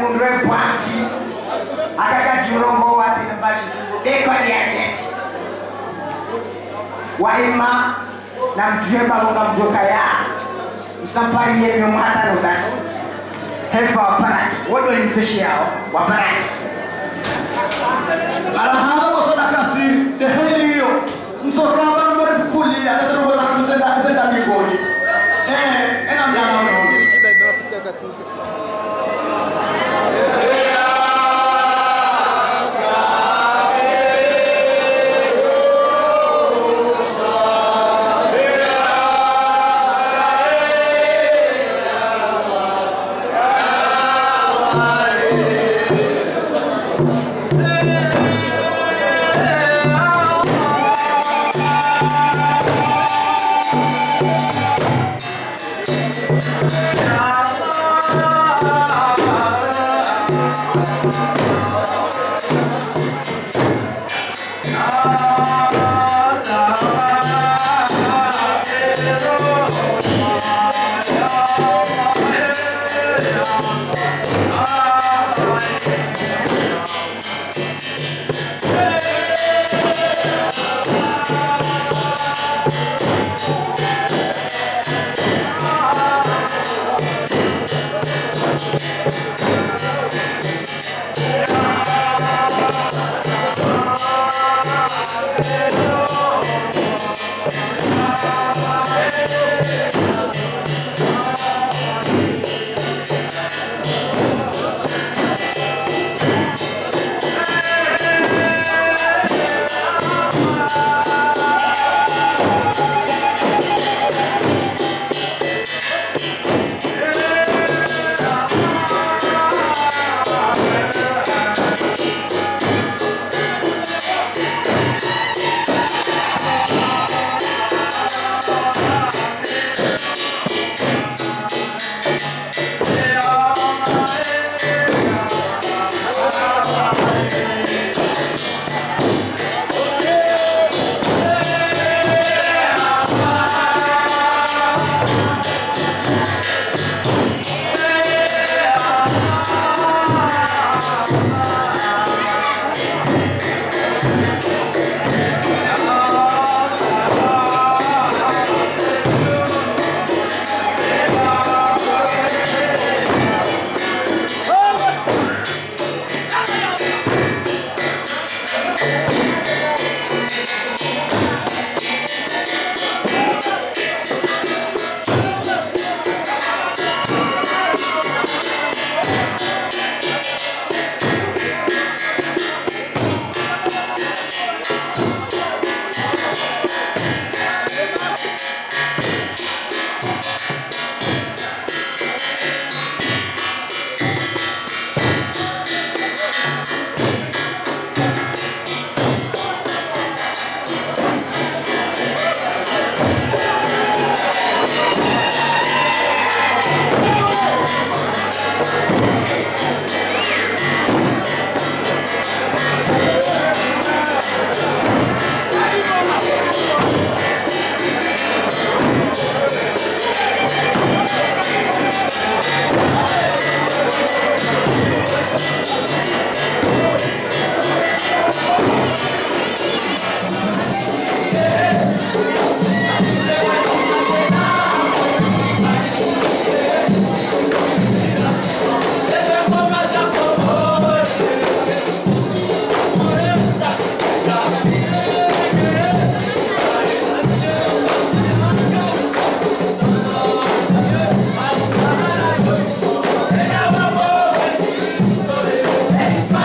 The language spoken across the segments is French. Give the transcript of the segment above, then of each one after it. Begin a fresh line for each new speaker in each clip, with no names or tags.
mundu webwanki akakati urongo wate nambashi dekwa ni ageti waima na mtuheba lunga mjoka ya msampari yenye mwata nukasi hefa waparaki wodo ni mtushi yao waparaki
Alahama wasana kasi deheli hiyo msoka mbari kuli ya nasa ruwa za kuzenda migoni ena mjana uno
Hey!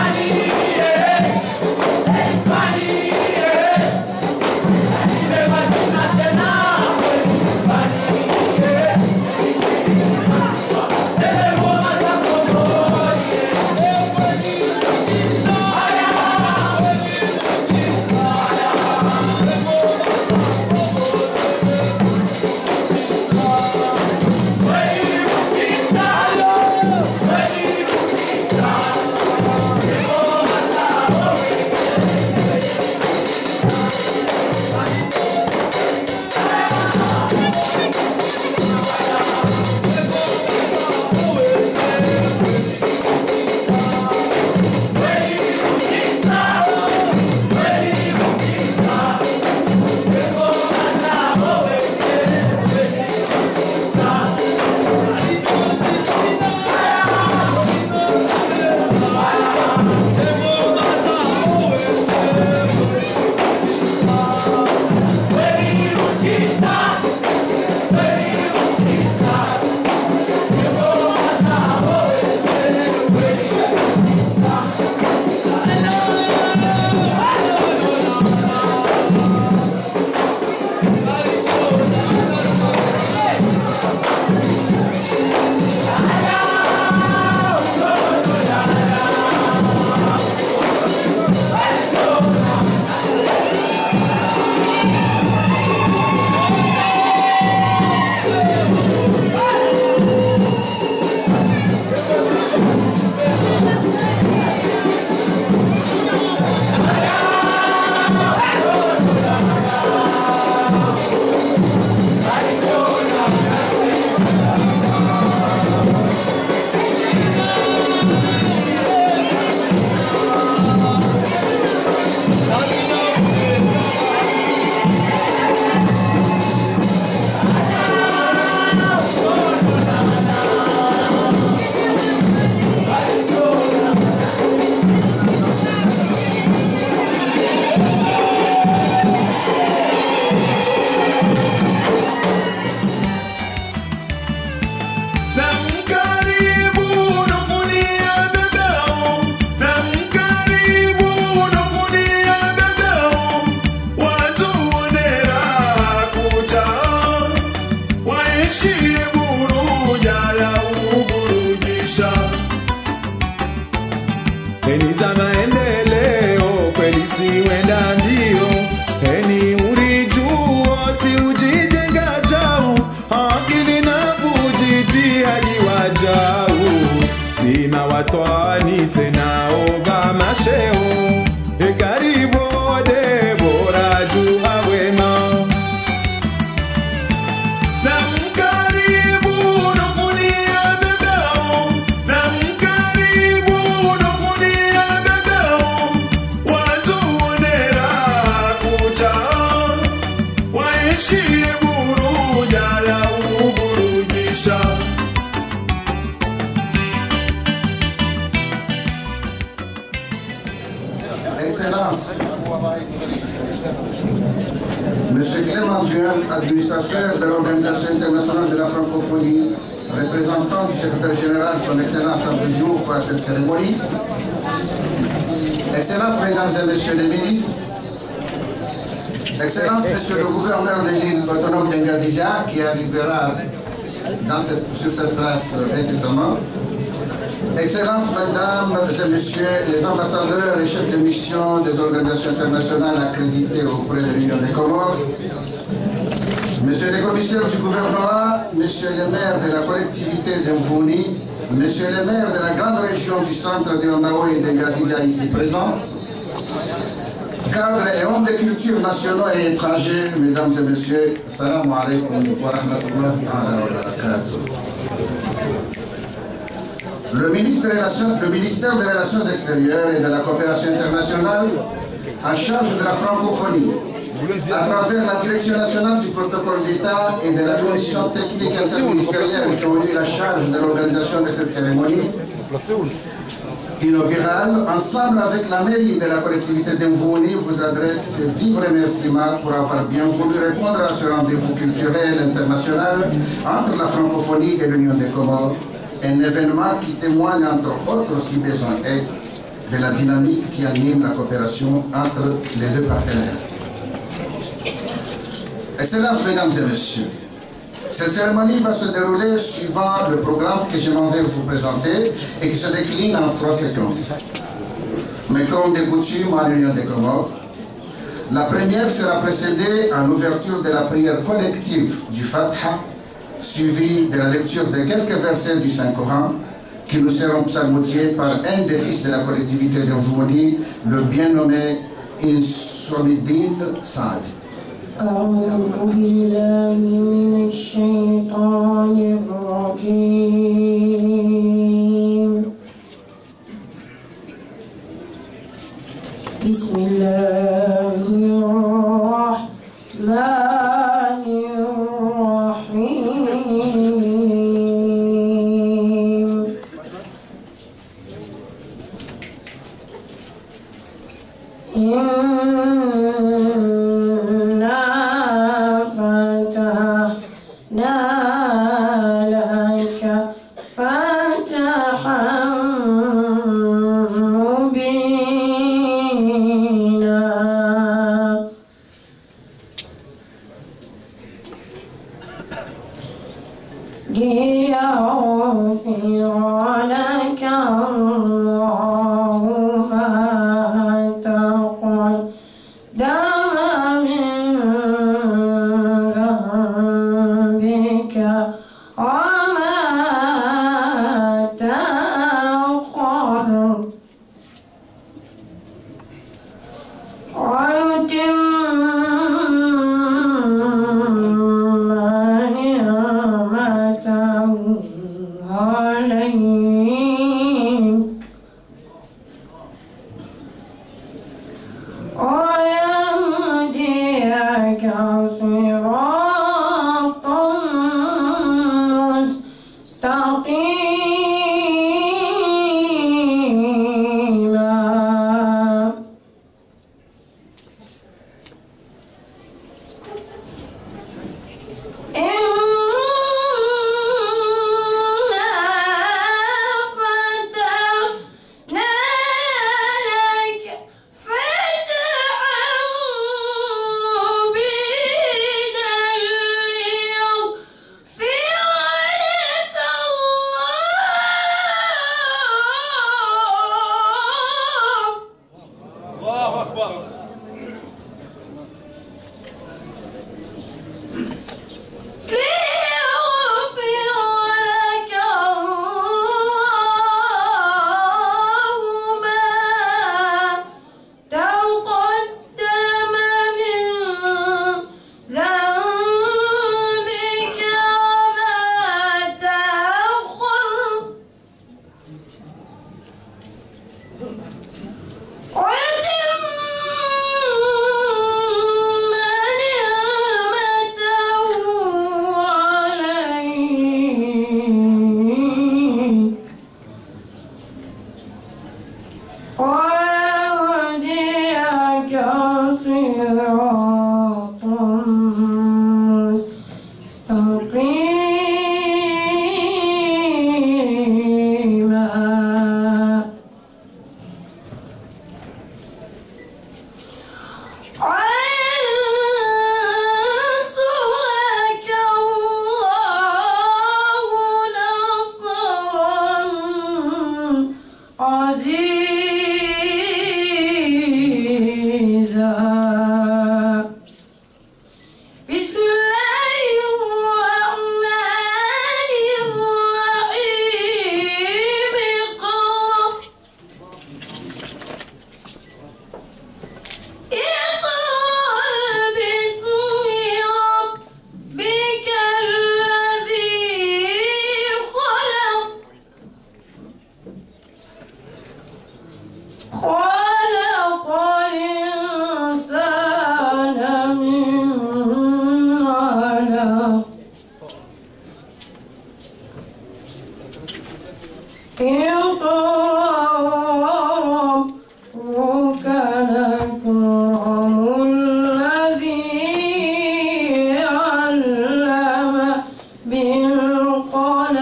eni za maendeleo kweli si wenda mbio, eni urijuo si ujijenga jao, akili na kujitihadi wajao, tina watwani tena oga masheo, karibu Debora Juha wema.
Excellence, Monsieur Clément Duhan, administrateur de l'Organisation internationale de la francophonie, représentant du secrétaire général, son Excellence Abdou Diouf à cette cérémonie. Excellence, Mesdames et Messieurs les ministres, Excellence, Monsieur le gouverneur de l'île autonome d'Engazija, qui arrivera sur cette place incessamment. Excellences, Mesdames et Messieurs les ambassadeurs et chefs de mission des organisations internationales accréditées auprès de l'Union des Comores, Messieurs les commissaires du gouvernorat, Messieurs les maires de la collectivité d'Mvouni, Messieurs les maires de la grande région du centre de Onawe et d'Engazija ici présents, cadres et hommes de culture nationaux et étrangers, Mesdames et Messieurs, Assalamu alaikum wa rahmatullahi wa barakatuh. Le ministère des Relations extérieures et de la coopération internationale en charge de la francophonie, à travers la direction nationale du protocole d'État et de la commission technique interministérielle qui ont eu la charge de l'organisation de cette cérémonie inaugurale, ensemble avec la mairie de la collectivité d'Mvouni, vous adresse vifs remerciements pour avoir bien voulu répondre à ce rendez-vous culturel international entre la francophonie et l'Union des Comores. Un événement qui témoigne, entre autres, si besoin est, de la dynamique qui anime la coopération entre les deux partenaires. Excellences, Mesdames et Messieurs, cette cérémonie va se dérouler suivant le programme que je m'en vais vous présenter et qui se décline en 3 séquences. Mais comme de coutume à l'Union des Comores, la première sera précédée en ouverture de la prière collective du Fatiha, suivi de la lecture de quelques versets du Saint-Coran qui nous seront psalmodiés par un des fils de la collectivité d'Mvouni, le bien nommé Insolidine Saad.
ليغفر لك الله ما تقل وهديك صراطا مستقيما ينصرك الله نصرا عزيزا بسم الله الرحمن الرحيم اقرأ باسم ربك الذي خلق خلق الإنسان من علق اقرأ ربك الأكرم الذي علم بالقلم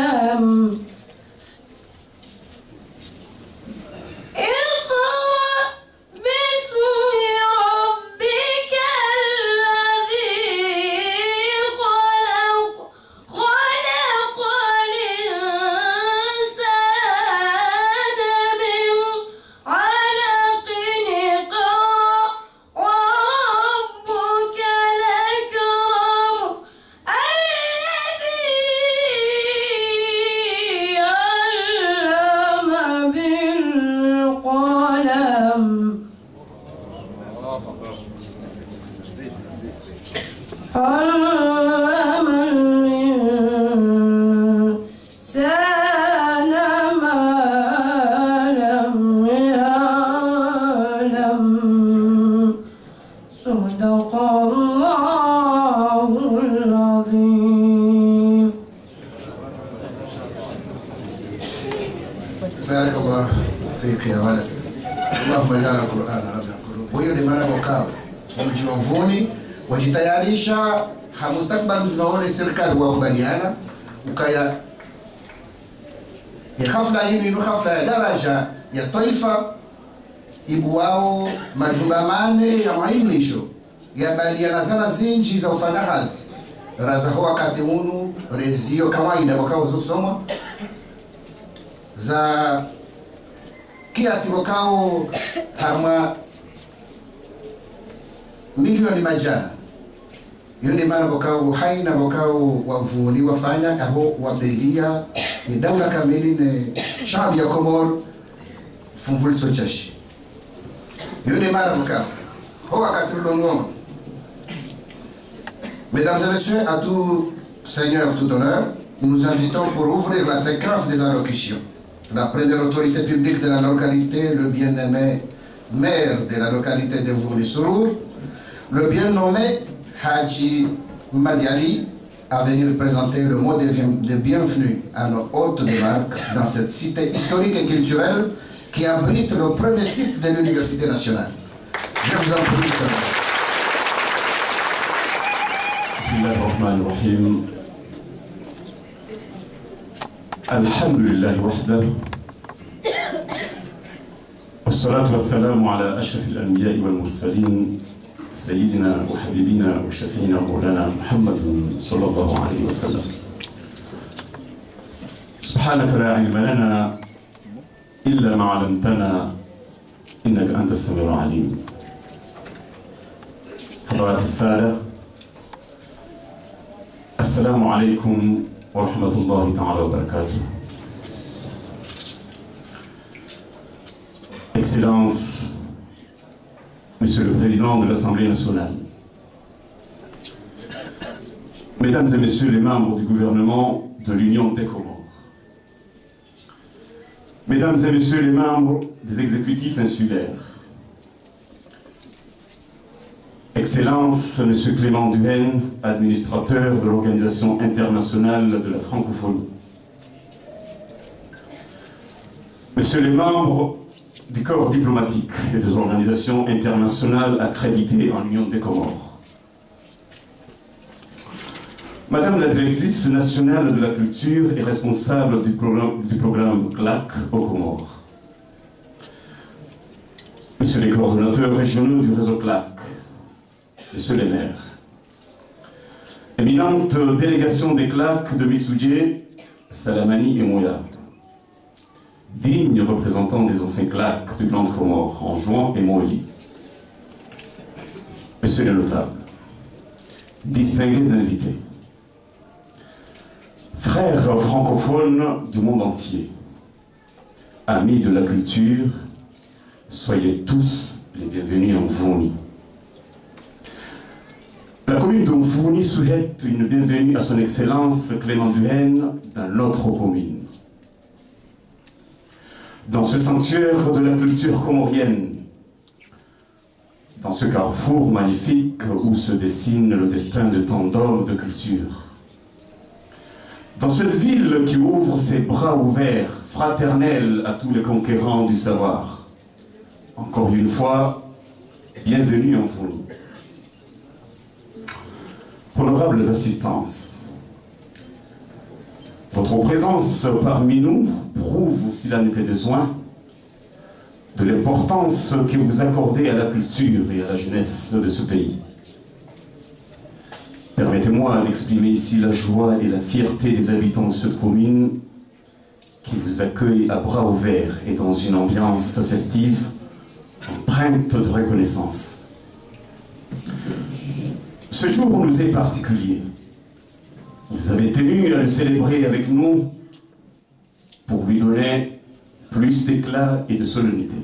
اقرأ باسم ربك الذي خلق خلق الإنسان من علق اقرأ وربك الأكرم الذي علم بالقلم علم الإنسان ما لم يعلم صدق الله العظيم
بارك الله فيك يا ولد. اللهم اجعل القرآن ربيع قلوب. Huyo ni mara wakao mjiovuni wajitayarisha hamustakbal zinaone serikali wakubaliana ukaya ya hafla hii ni hafla ya daraja ya taifa ibu wao majumba mane ya mainisho ya baliana sana zinji za ufanyakazi raza ho wakati unu rezio kawaida wakao zosomwa za kiasi wakao harma milioni majana yule mara wakao haina wakao wavuni wafanya aho wabelia ya daula kamili ne shabi ya Komoro fumvulitso chashi yule mara wakao ho wakati longo. Mesdames et messieurs, à tout seigneur, tout honneur, nous nous invitons pour ouvrir la séquence des allocutions. La première autorité publique de la localité, le bien-aimé maire de la localité de Vouni-Sourour, le bien nommé Haji Madiali, à venir présenter le mot de bienvenue à nos hôtes de marque dans cette cité historique et culturelle qui abrite le premier site de l'Université nationale. Je vous en prie, seulement.
بسم الله الرحمن الرحيم الحمد لله وحده والصلاة والسلام على أشرف الأنبياء والمرسلين سيدنا وحبيبنا وشفينا مولانا محمد صلى الله عليه وسلم. سبحانك لا علم لنا إلا ما علمتنا إنك أنت السميع العليم. حضرات السادة، السلام عليكم ورحمة الله تعالى وبركاته. Excellences, Monsieur le Président de l'Assemblée nationale, Mesdames et Messieurs les membres du gouvernement de l'Union des Comores, Mesdames et Messieurs les membres des exécutifs insulaires, Excellence, Monsieur Clément Duhaine, administrateur de l'Organisation internationale de la francophonie, Messieurs les membres du corps diplomatique et des organisations internationales accréditées en Union des Comores. Madame la directrice nationale de la culture et responsable du programme CLAC aux Comores. Monsieur les coordonnateurs régionaux du réseau CLAC, Monsieur les maires, éminente délégation des CLAC de Mitsudje, Salamani et Moya, dignes représentants des anciens CLAC du Grande Comore, Anjouan et Moïli, Monsieur les notables, distingués invités, frères francophones du monde entier, amis de la culture, soyez tous les bienvenus en Mvouni. La commune de Mvouni souhaite une bienvenue à son Excellence Clément Duhaine dans notre commune. Dans ce sanctuaire de la culture comorienne, dans ce carrefour magnifique où se dessine le destin de tant d'hommes de culture. Dans cette ville qui ouvre ses bras ouverts, fraternels à tous les conquérants du savoir. Encore une fois, bienvenue en Mvouni. Honorables assistances, votre présence parmi nous prouve, s'il en était besoin, de l'importance que vous accordez à la culture et à la jeunesse de ce pays. Permettez-moi d'exprimer ici la joie et la fierté des habitants de cette commune qui vous accueillent à bras ouverts et dans une ambiance festive, empreinte de reconnaissance. Ce jour nous est particulier. Vous avez tenu à le célébrer avec nous pour lui donner plus d'éclat et de solennité.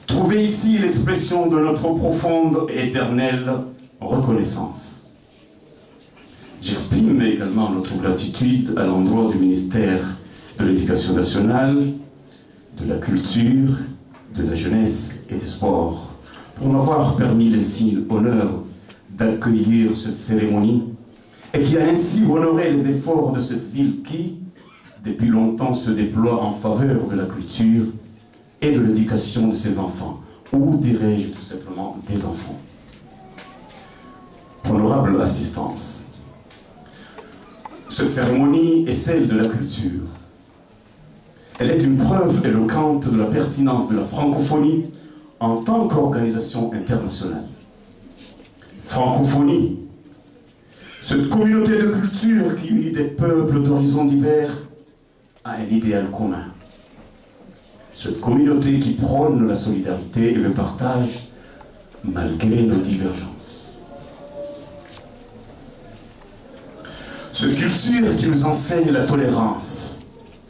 Trouvez ici l'expression de notre profonde et éternelle reconnaissance. J'exprime également notre gratitude à l'endroit du ministère de l'Éducation nationale, de la culture, de la jeunesse et des sports pour m'avoir permis l'insigne honneur d'accueillir cette cérémonie et qui a ainsi honoré les efforts de cette ville qui, depuis longtemps, se déploie en faveur de la culture et de l'éducation de ses enfants, ou dirais-je tout simplement des enfants. Honorable assistance, cette cérémonie est celle de la culture. Elle est une preuve éloquente de la pertinence de la francophonie en tant qu'organisation internationale. Francophonie, cette communauté de culture qui unit des peuples d'horizons divers a un idéal commun. Cette communauté qui prône la solidarité et le partage malgré nos divergences. Cette culture qui nous enseigne la tolérance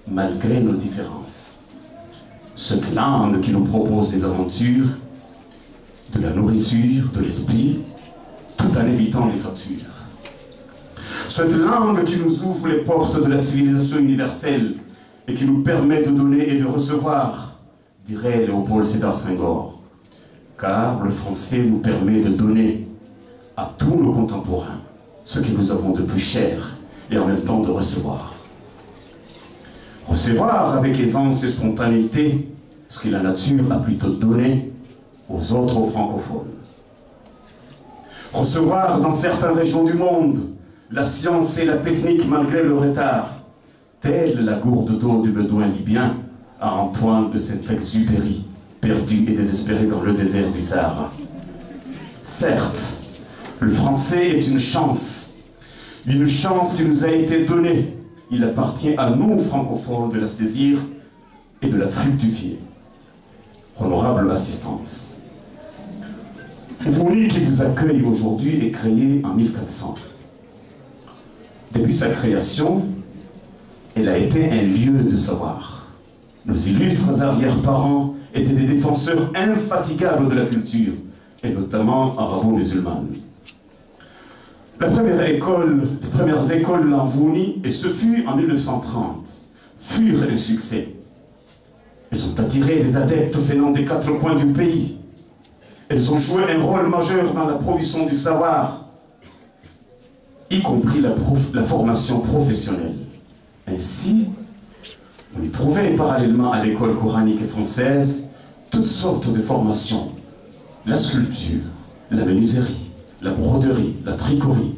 malgré nos différences. Cette langue qui nous propose des aventures, de la nourriture, de l'esprit, tout en évitant les fractures. Cette langue qui nous ouvre les portes de la civilisation universelle et qui nous permet de donner et de recevoir, dirait Léopold Sédar Senghor. Car le français nous permet de donner à tous nos contemporains ce que nous avons de plus cher et en même temps de recevoir. Recevoir avec aisance et spontanéité ce que la nature a plutôt donné aux autres francophones. Recevoir dans certaines régions du monde la science et la technique malgré le retard, telle la gourde d'eau du Bédouin libyen à Antoine de Saint-Exupéry, perdu et désespéré dans le désert du Sahara. Certes, le français est une chance qui nous a été donnée. Il appartient à nous, francophones, de la saisir et de la fructifier. Honorable assistance, Mvouni qui vous accueille aujourd'hui est créée en 1400. Depuis sa création, elle a été un lieu de savoir. Nos illustres arrière-parents étaient des défenseurs infatigables de la culture, et notamment arabo-musulmane. Les premières écoles en Mvouni, et ce fut en 1930, furent un succès. Elles ont attiré des adeptes venant des quatre coins du pays. Elles ont joué un rôle majeur dans la provision du savoir, y compris la formation professionnelle. Ainsi, on y trouvait parallèlement à l'école coranique et française toutes sortes de formations. La sculpture, la menuiserie, la broderie, la tricoterie,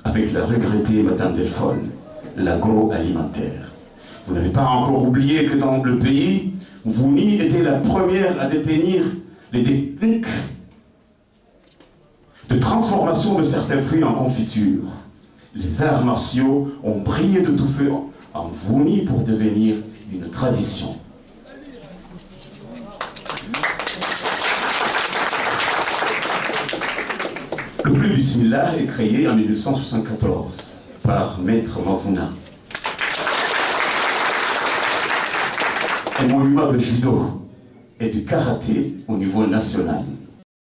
avec la regrettée Madame Delphol, l'agroalimentaire. Vous n'avez pas encore oublié que dans le pays, Vouni était la première à détenir les techniques de transformation de certains fruits en confiture. Les arts martiaux ont brillé de tout feu en Vouni pour devenir une tradition. Le club Bismillah est créé en 1974 par Maître Mavouna. Un monument de judo et du karaté au niveau national.